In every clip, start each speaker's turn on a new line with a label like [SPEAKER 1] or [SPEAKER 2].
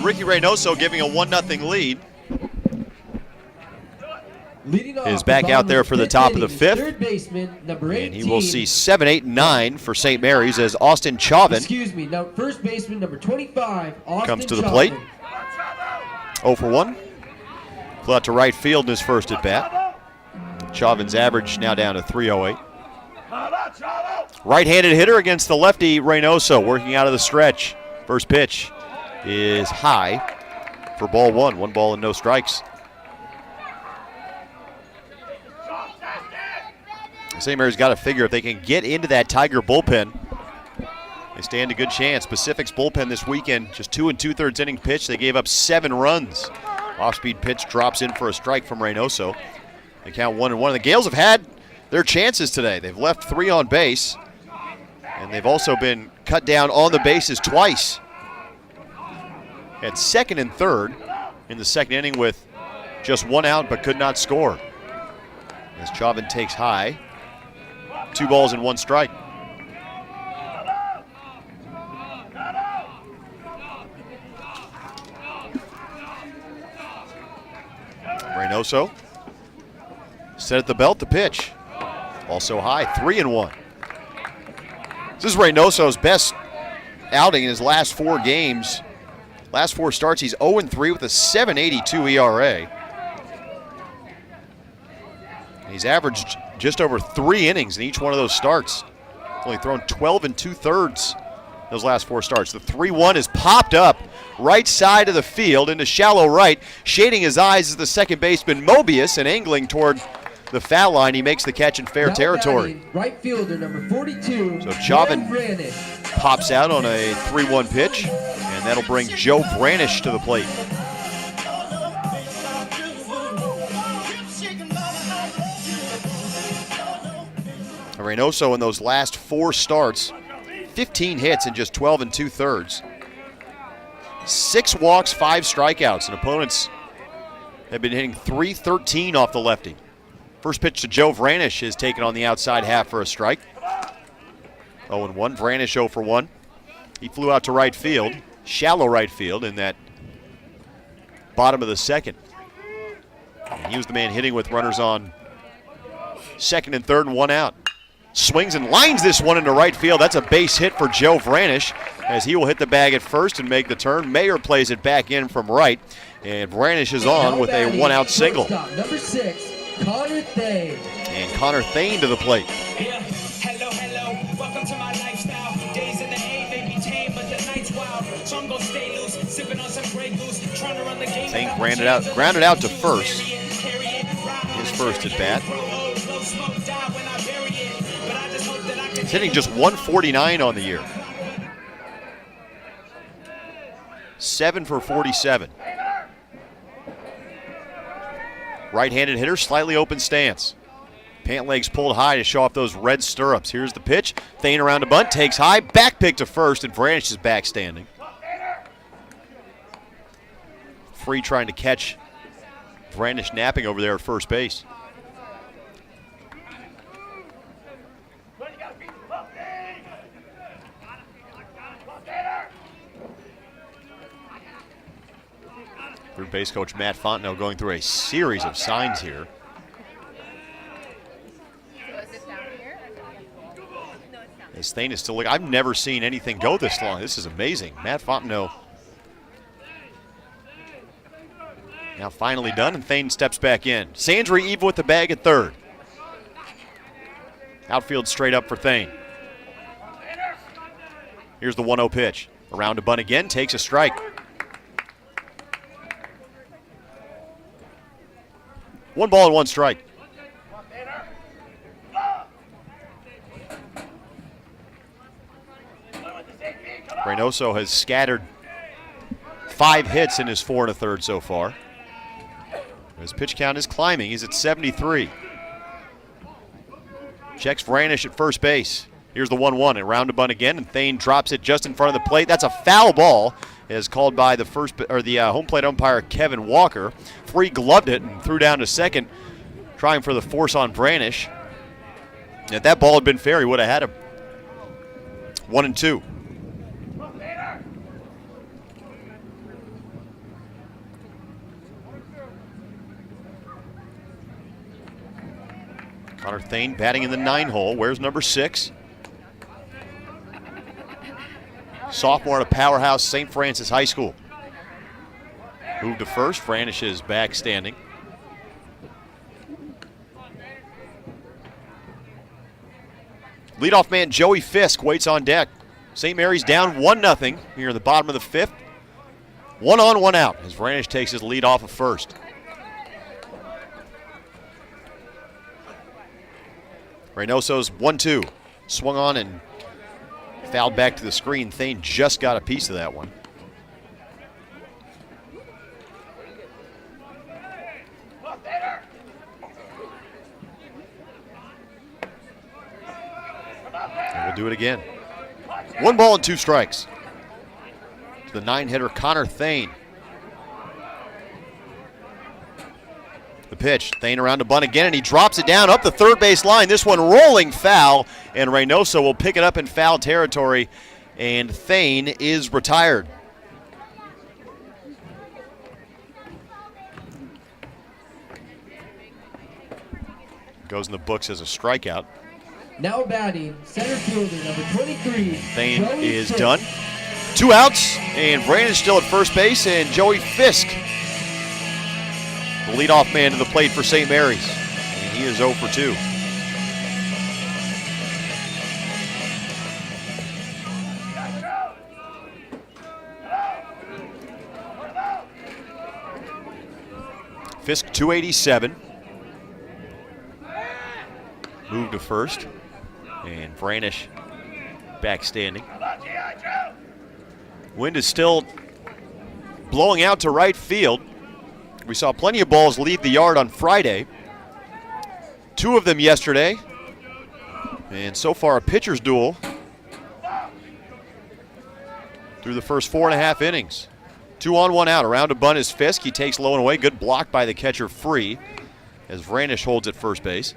[SPEAKER 1] Ricky Reynoso giving a 1-0 lead. Is back out there for the top of the fifth.
[SPEAKER 2] Third baseman, number 18.
[SPEAKER 1] And he will see 7, 8, and 9 for St. Mary's as Austin Chauvin.
[SPEAKER 2] First baseman, number 25, Austin
[SPEAKER 1] comes to the
[SPEAKER 2] Chauvin.
[SPEAKER 1] plate. 0 for 1. Flew out to right field in his first at bat. Chauvin's average now down to 308. Right-handed hitter against the lefty Reynoso, working out of the stretch. First pitch is high for ball 1. 1 ball and no strikes. St. Mary's got to figure if they can get into that Tiger bullpen, they stand a good chance. Pacific's bullpen this weekend, just 2 2/3 innings pitched. They gave up 7 runs. Off-speed pitch drops in for a strike from Reynoso. They count 1-1. The Gales have had their chances today. They've left 3 on base, and they've also been cut down on the bases twice. At second and third in the second inning with just 1 out, but could not score. As Chauvin takes high. 2 balls and 1 strike. Reynoso set at the belt to pitch. Also high, 3-1. This is Reynoso's best outing in his last 4 games. Last 4 starts, he's 0-3 with a 7.82 ERA. He's averaged just over 3 innings in each one of those starts. Only thrown 12 2/3 those last 4 starts. The 3-1 is popped up right side of the field into shallow right. Shading his eyes is the second baseman Mobius, and angling toward the foul line. He makes the catch in fair territory.
[SPEAKER 2] Right fielder number 42.
[SPEAKER 1] So Chauvin pops out on a 3-1 pitch, and that'll bring Joe Branish to the plate. Reynoso in those last 4 starts, 15 hits in just 12 2/3. 6 walks, 5 strikeouts, and opponents have been hitting .313 off the lefty. First pitch to Joe Vranish is taken on the outside half for a strike. 0-1. Vranish 0 for 1. He flew out to right field, shallow right field in that bottom of the second. And he was the man hitting with runners on second and third and 1 out. Swings and lines this one into right field. That's a base hit for Joe Vranish, as he will hit the bag at first and make the turn. Mayer plays it back in from right, and Vranish is on with a 1-out single.
[SPEAKER 2] Number 6, Connor Thane.
[SPEAKER 1] And Connor Thane to the plate.
[SPEAKER 3] Hello, welcome to my lifestyle. Days in the A may be tame, but the night's wild. So I'm gonna stay loose, sipping on some Grey Goose, trying to run the game.
[SPEAKER 1] Thane grounded out to first. His first at bat. He's hitting just 149 on the year. 7 for 47. Right-handed hitter, slightly open stance. Pant legs pulled high to show off those red stirrups. Here's the pitch. Thane around a bunt, takes high, back pick to first, and Vranish is back standing. Free trying to catch Vranish napping over there at first base. Third base coach Matt Fontenot going through a series of signs here. As Thane is still looking. I've never seen anything go this long. This is amazing. Matt Fontenot now finally done, and Thane steps back in. Sandry even with the bag at third. Outfield straight up for Thane. Here's the 1-0 pitch. Around to bunt again, takes a strike. 1 ball and 1 strike. Reynoso has scattered 5 hits in his 4 1/3 so far. His pitch count is climbing. He's at 73. Checks Vranish at first base. Here's the 1-1, and round to bunt again, and Thane drops it just in front of the plate. That's a foul ball, as called by the home plate umpire Kevin Walker. Free gloved it and threw down to second, trying for the force on Vranish. And if that ball had been fair, he would have had him. 1-2. Connor Thane batting in the 9 hole. Where's number 6? Sophomore at a powerhouse St. Francis High School. Moved to first. Vranish is back standing. Leadoff man Joey Fisk waits on deck. St. Mary's down 1-0 here in the bottom of the 5th. 1 on, 1 out as Vranish takes his lead off of first. Reynoso's 1-2. Swung on and fouled back to the screen. Thane just got a piece of that one. And we'll do it again. 1 ball and 2 strikes. To the 9-hitter Connor Thane. The pitch, Thane around to bunt again, and he drops it down up the third base line. This one rolling foul, and Reynoso will pick it up in foul territory, and Thane is retired. Goes in the books as a strikeout.
[SPEAKER 2] Now batting, center fielder number 23.
[SPEAKER 1] Thane
[SPEAKER 2] Joey
[SPEAKER 1] is
[SPEAKER 2] Fisk.
[SPEAKER 1] done. 2 outs, and Vranish still at first base, and Joey Fisk, the leadoff man to the plate for St. Mary's. And he is 0 for 2. Fisk 287. Moved to first. And Vranish back standing. Wind is still blowing out to right field. We saw plenty of balls leave the yard on Friday. 2 of them yesterday. And so far a pitcher's duel through the first 4.5 innings. 2 on, 1 out. Around to bunt is Fisk. He takes low and away. Good block by the catcher Free as Vranish holds at first base.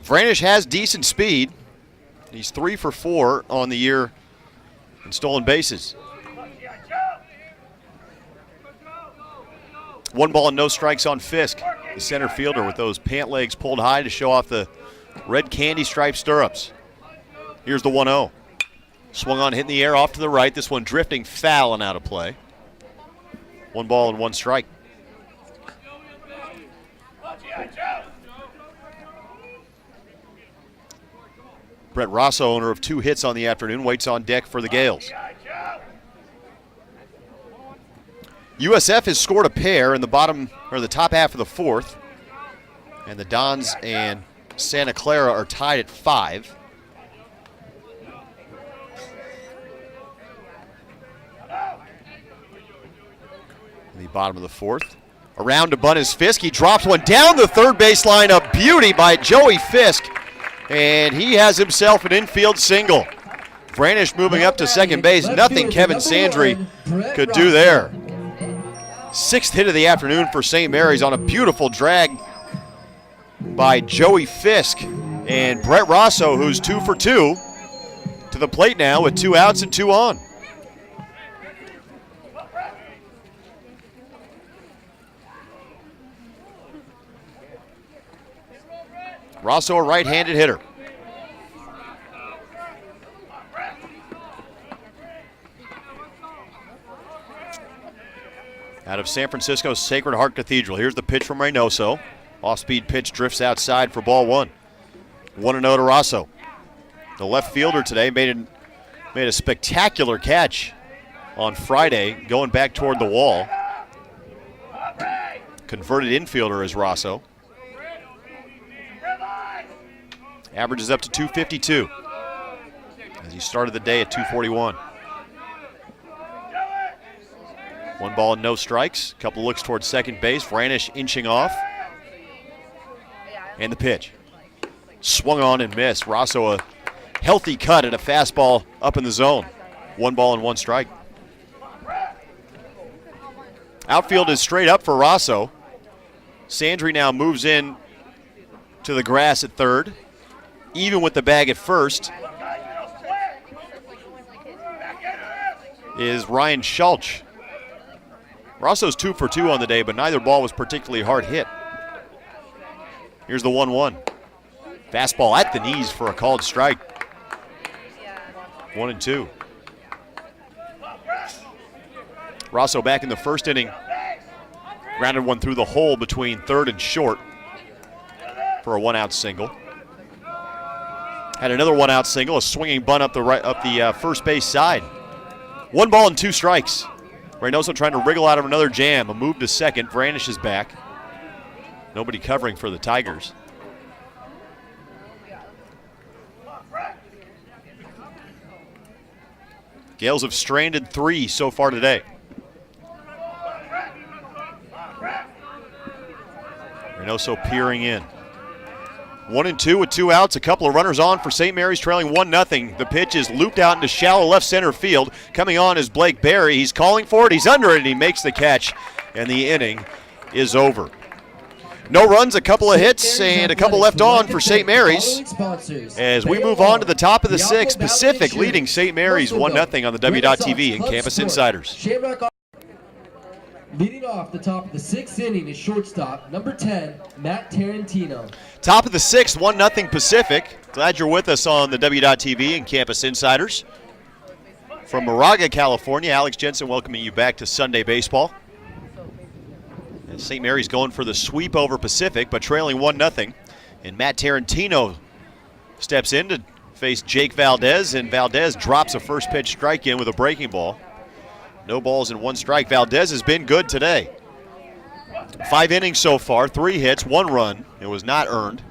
[SPEAKER 1] Vranish has decent speed. He's 3 for 4 on the year in stolen bases. 1 ball and no strikes on Fisk, the center fielder, with those pant legs pulled high to show off the red candy striped stirrups. Here's the 1-0. Swung on, hit in the air off to the right. This one drifting foul and out of play. 1 ball and 1 strike. Brett Rosso, owner of 2 hits on the afternoon, waits on deck for the Gales. USF has scored a pair in the top half of the 4th, and the Dons and Santa Clara are tied at 5. In the bottom of the 4th. Around to bunt is Fisk. He drops one down the third base line. A beauty by Joey Fisk. And he has himself an infield single. Vranish moving up to second base. Nothing Kevin Sandry could do there. 6th hit of the afternoon for St. Mary's on a beautiful drag by Joey Fisk. And Brett Rosso, who's 2 for 2, to the plate now with 2 outs and 2 on. Rosso, a right-handed hitter. Out of San Francisco's Sacred Heart Cathedral. Here's the pitch from Reynoso. Off-speed pitch drifts outside for ball 1. 1-0 to Rosso. The left fielder today made a spectacular catch on Friday, going back toward the wall. Converted infielder is Rosso. Averages up to 252 as he started the day at 241. 1 ball and no strikes. A couple looks towards second base. Vranish inching off. And the pitch. Swung on and missed. Rosso a healthy cut at a fastball up in the zone. 1 ball and 1 strike. Outfield is straight up for Rosso. Sandry now moves in to the grass at third. Even with the bag at first is Ryan Schulch. Rosso's 2 for 2 on the day, but neither ball was particularly hard hit. Here's the 1-1. Fastball at the knees for a called strike. 1-2. Rosso back in the first inning. Grounded one through the hole between third and short for a 1-out single. Had another 1-out single, a swinging bunt up the first base side. 1 ball and 2 strikes. Reynoso trying to wriggle out of another jam. A move to second. Brandish is back. Nobody covering for the Tigers. Gales have stranded 3 so far today. Reynoso peering in. 1-2 with 2 outs. A couple of runners on for St. Mary's, trailing 1-0. The pitch is looped out into shallow left center field. Coming on is Blake Berry. He's calling for it. He's under it, and he makes the catch, and the inning is over. No runs, a couple of hits, and a couple left on for St. Mary's. As we move on to the top of the 6th, Pacific leading St. Mary's 1-0 on the W.TV and Campus Insiders.
[SPEAKER 2] Leading off the top of the 6th inning is shortstop, number 10, Matt Tarantino.
[SPEAKER 1] Top of the 6th, 1-0 Pacific. Glad you're with us on the W.TV and Campus Insiders. From Moraga, California, Alex Jensen welcoming you back to Sunday Baseball. And St. Mary's going for the sweep over Pacific, but trailing 1-0. And Matt Tarantino steps in to face Jake Valdez, and Valdez drops a first pitch strike in with a breaking ball. No balls and 1 strike. Valdez has been good today. 5 innings so far, 3 hits, 1 run. It was not earned.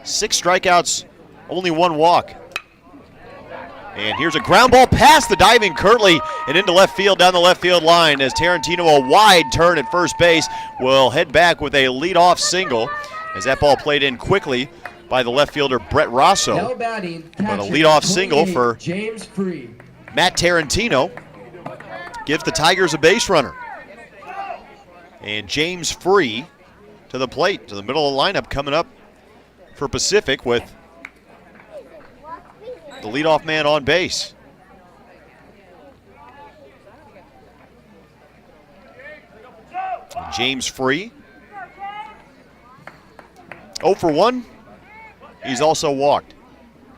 [SPEAKER 1] 6 strikeouts, only 1 walk. And here's a ground ball past the diving Kirtley and into left field down the left field line as Tarantino, a wide turn at first base, will head back with a leadoff single as that ball played in quickly by the left fielder Brett Rosso.
[SPEAKER 2] Now batting,
[SPEAKER 1] But a leadoff single for
[SPEAKER 2] James Free.
[SPEAKER 1] Matt Tarantino. Gives the Tigers a base runner. And James Free to the plate, to the middle of the lineup, coming up for Pacific with the leadoff man on base. James Free. 0 for 1. He's also walked.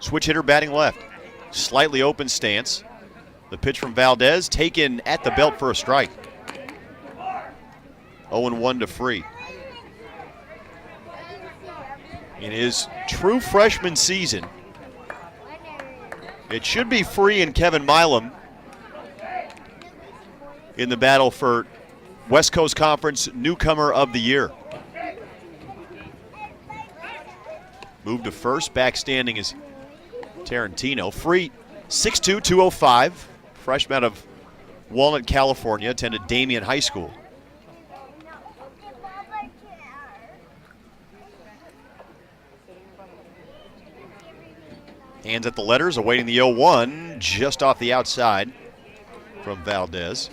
[SPEAKER 1] Switch hitter batting left. Slightly open stance. The pitch from Valdez taken at the belt for a strike. 0-1 to Free. In his true freshman season, it should be Free and Kevin Milam in the battle for West Coast Conference Newcomer of the Year. Move to first, back standing is Tarantino. Free, 6'2", 205. Freshman out of Walnut, California, attended Damien High School. Hands at the letters, awaiting the 0-1, just off the outside from Valdez.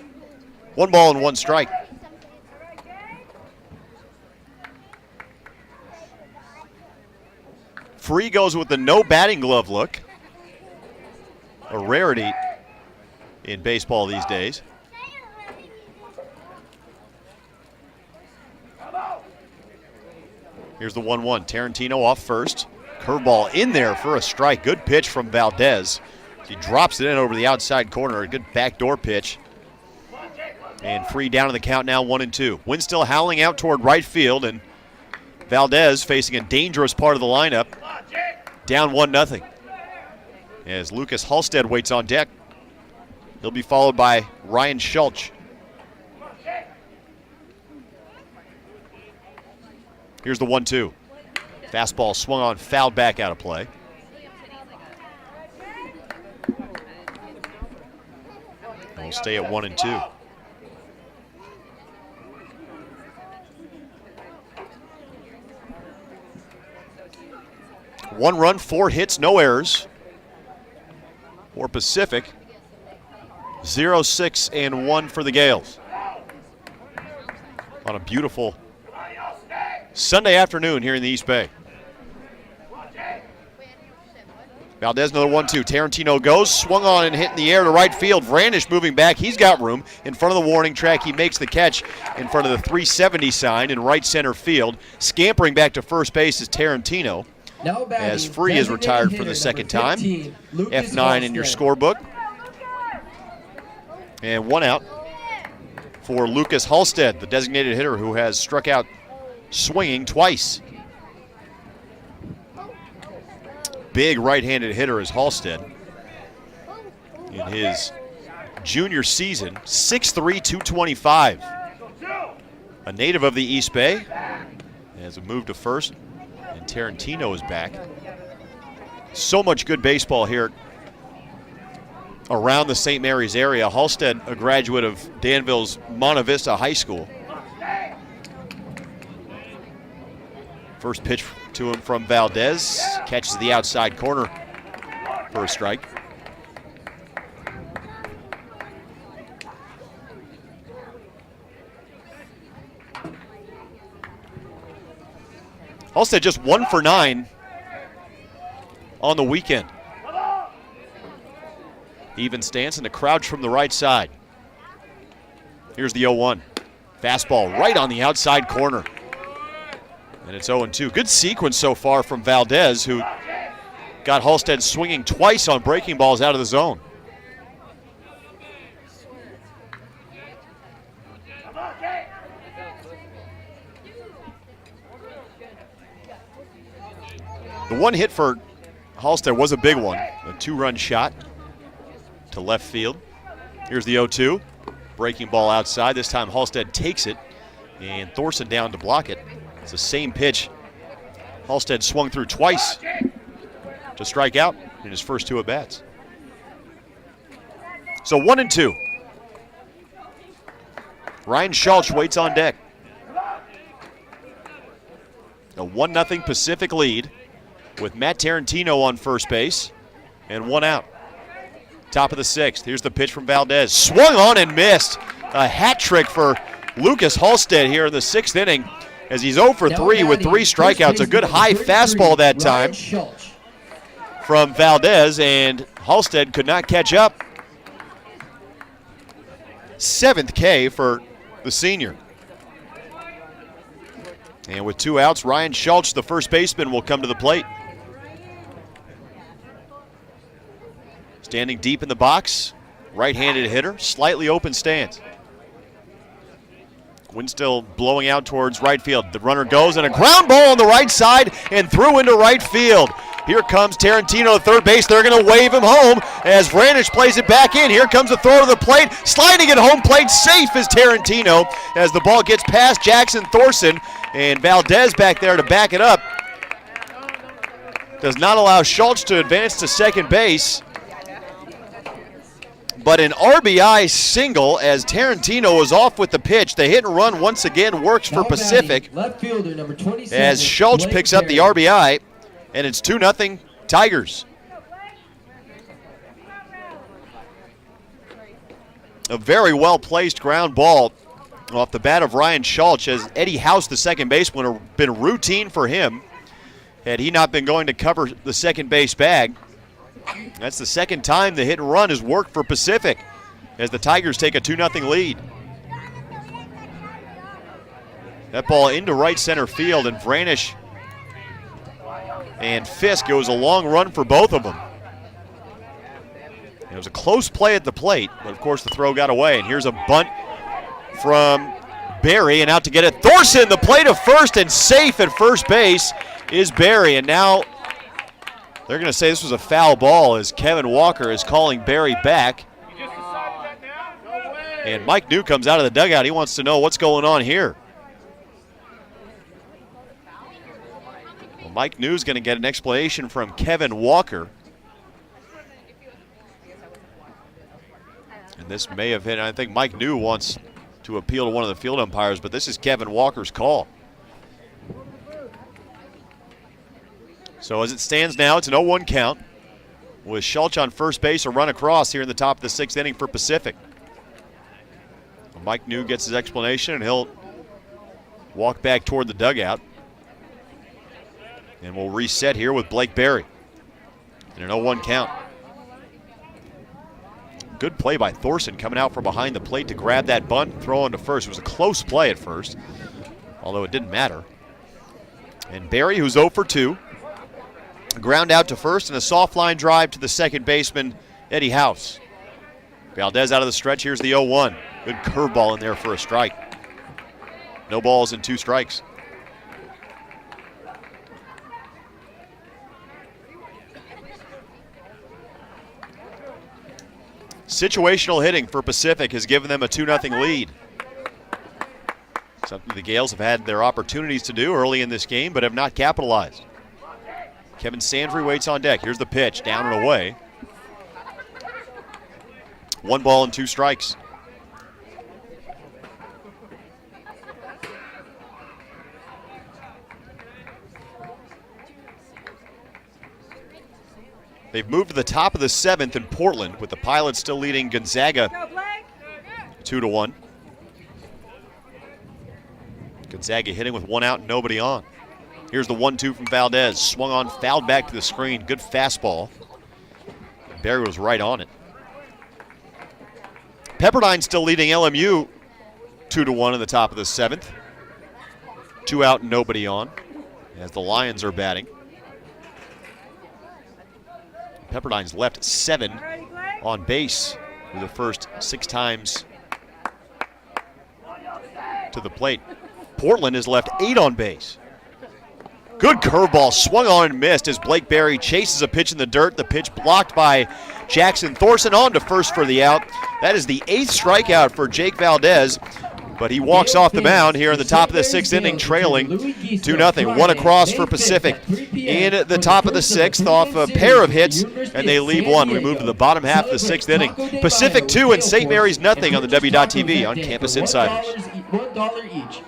[SPEAKER 1] 1 ball and 1 strike. Free goes with the no batting glove look. A rarity in baseball these days. Here's the 1-1. Tarantino off first. Curveball in there for a strike. Good pitch from Valdez. He drops it in over the outside corner. A good backdoor pitch. And Free down in the count now, 1-2. Wind still howling out toward right field, and Valdez facing a dangerous part of the lineup. Down 1-0. As Lucas Halstead waits on deck. He'll be followed by Ryan Schultz. Here's the 1-2. Fastball swung on, fouled back out of play. We'll stay at 1-2. One run, 4 hits, no errors for Pacific. 0-6-1 for the Gales. On a beautiful Sunday afternoon here in the East Bay. Valdez, another 1-2. Tarantino goes, swung on and hit in the air to right field. Vranish moving back. He's got room in front of the warning track. He makes the catch in front of the 370 sign in right center field. Scampering back to first base is Tarantino. As Free is retired for the second time. F9 in your scorebook. And one out for Lucas Halstead, the designated hitter who has struck out swinging twice. Big right-handed hitter is Halstead. In his junior season, 6'3", 225. A native of the East Bay. Has a move to first, and Tarantino is back. So much good baseball here around the St. Mary's area. Halstead, a graduate of Danville's Monte Vista High School. First pitch to him from Valdez. Catches the outside corner for a strike. Halstead just 1 for 9 on the weekend. Even stance and the crouch from the right side. Here's the 0-1. Fastball right on the outside corner. And it's 0-2. Good sequence so far from Valdez, who got Halstead swinging twice on breaking balls out of the zone. The one hit for Halstead was a big one, a 2-run shot to left field. Here's the 0-2. Breaking ball outside. This time Halstead takes it, and Thorson down to block it. It's the same pitch Halstead swung through twice to strike out in his first 2 at-bats. So 1-2. Ryan Schultz waits on deck. A 1-0 Pacific lead with Matt Tarantino on first base and 1 out. Top of the 6th. Here's the pitch from Valdez. Swung on and missed. A hat trick for Lucas Halstead here in the 6th inning, as he's 0 for 3 with 3 strikeouts. A good high fastball that time from Valdez, and Halstead could not catch up. 7th K for the senior. And with 2 outs, Ryan Schultz, the first baseman, will come to the plate. Standing deep in the box, right-handed hitter, slightly open stance. Wind still blowing out towards right field. The runner goes, and a ground ball on the right side and through into right field. Here comes Tarantino to third base. They're going to wave him home as Vranish plays it back in. Here comes the throw to the plate. Sliding at home plate safe is Tarantino as the ball gets past Jackson Thorson, and Valdez back there to back it up. Does not allow Schultz to advance to second base. But an RBI single as Tarantino is off with the pitch. The hit and run once again works for Pacific
[SPEAKER 2] left fielder, number 27,
[SPEAKER 1] as Schultz picks up the RBI, and it's 2-0 Tigers. A very well-placed ground ball off the bat of Ryan Schultz, as Eddie House, the second baseman, would have been routine for him had he not been going to cover the second base bag. That's the second time the hit and run has worked for Pacific as the Tigers take a 2-0 lead. That ball into right center field, and Vranish and Fisk goes a long run for both of them. It was a close play at the plate, but of course the throw got away. And here's a bunt from Barry, and out to get it. Thorson, the play to first, and safe at first base is Barry. And now they're going to say this was a foul ball as Kevin Walker is calling Barry back. And Mike New comes out of the dugout. He wants to know what's going on here. Well, Mike New's going to get an explanation from Kevin Walker. And this may have hit, I think Mike New wants to appeal to one of the field umpires, but this is Kevin Walker's call. So as it stands now, it's an 0-1 count with Schultz on first base, a run across here in the top of the 6th inning for Pacific. Mike New gets his explanation, and he'll walk back toward the dugout. And we'll reset here with Blake Berry. And an 0-1 count. Good play by Thorson coming out from behind the plate to grab that bunt and throw on to first. It was a close play at first, although it didn't matter. And Barry, who's 0 for 2, ground out to first and a soft line drive to the second baseman, Eddie House. Valdez out of the stretch. Here's the 0-1. Good curveball in there for a strike. No balls and 2 strikes. Situational hitting for Pacific has given them a 2-0 lead. Something the Gales have had their opportunities to do early in this game, but have not capitalized. Kevin Sandry waits on deck. Here's the pitch, down and away. 1 ball and 2 strikes. They've moved to the top of the 7th in Portland, with the Pilots still leading Gonzaga 2-1. Gonzaga hitting with 1 out and nobody on. Here's the 1-2 from Valdez. Swung on, fouled back to the screen. Good fastball. Barry was right on it. Pepperdine still leading LMU 2-1 in the top of the 7th. 2 out and nobody on as the Lions are batting. Pepperdine's left 7 on base through the first 6 times to the plate. Portland has left 8 on base. Good curveball, swung on and missed as Blake Berry chases a pitch in the dirt. The pitch blocked by Jackson Thorson, on to first for the out. That is the 8th strikeout for Jake Valdez, but he walks off the mound here in the top of the 6th inning, trailing 2-0. 1 across for Pacific in the top of the 6th off a pair of hits, and they leave 1. We move to the bottom half of the 6th inning. Pacific 2 and St. Mary's nothing on the W.TV on Campus Insiders.
[SPEAKER 2] $1 each.